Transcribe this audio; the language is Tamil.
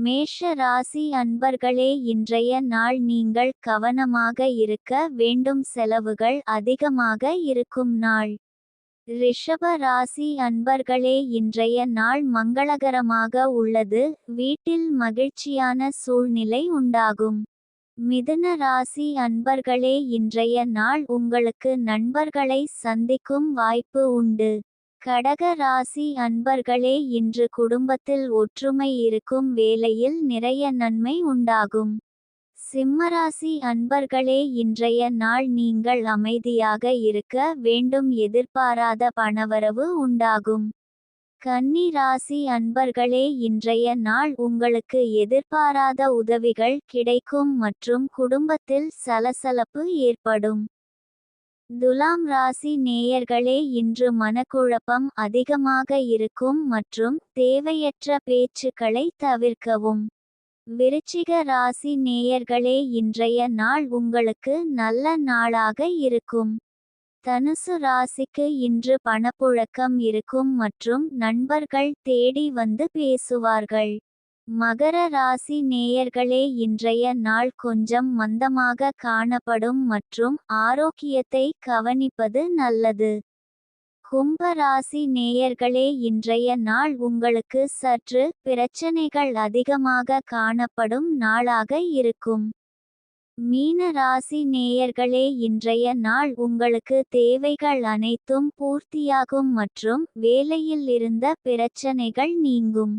மேஷ ராசி அன்பர்களே, இன்றைய நாள் நீங்கள் கவனமாக இருக்க வேண்டும். செலவுகள் அதிகமாக இருக்கும் நாள். ரிஷப ராசி அன்பர்களே, இன்றைய நாள் மங்களகரமாக உள்ளது. வீட்டில் மகிழ்ச்சியான சூழ்நிலை உண்டாகும். மிதுன ராசி அன்பர்களே, இன்றைய நாள் உங்களுக்கு நண்பர்களை சந்திக்கும் வாய்ப்பு உண்டு. கடக ராசி அன்பர்களே, இன்று குடும்பத்தில் ஒற்றுமை இருக்கும். வேலையில் நிறைய நன்மை உண்டாகும். சிம்மராசி அன்பர்களே, இன்றைய நாள் நீங்கள் அமைதியாக இருக்க வேண்டும். எதிர்பாராத பணவரவு உண்டாகும். கன்னி ராசி அன்பர்களே, இன்றைய நாள் உங்களுக்கு எதிர்பாராத உதவிகள் கிடைக்கும் மற்றும் குடும்பத்தில் சலசலப்பு ஏற்படும். துலாம் ராசி நேயர்களே, இன்று மனக்குழப்பம் அதிகமாக இருக்கும் மற்றும் தேவையற்ற பேச்சுக்களை தவிர்க்கவும். விருச்சிக ராசி நேயர்களே, இன்றைய நாள் உங்களுக்கு நல்ல நாளாக இருக்கும். தனுசு ராசிக்கு இன்று பணப்புழக்கம் இருக்கும் மற்றும் நண்பர்கள் தேடி வந்து பேசுவார்கள். மகர ராசி நேயர்களே, இன்றைய நாள் கொஞ்சம் மந்தமாக காணப்படும் மற்றும் ஆரோக்கியத்தை கவனிப்பது நல்லது. கும்ப ராசி நேயர்களே, இன்றைய நாள் உங்களுக்கு சற்று பிரச்சனைகள் அதிகமாக காணப்படும் நாளாக இருக்கும். மீன ராசி நேயர்களே, இன்றைய நாள் உங்களுக்கு தேவைகள் அனைத்தும் பூர்த்தியாகும் மற்றும் வேலையில் இருந்த பிரச்சனைகள் நீங்கும்.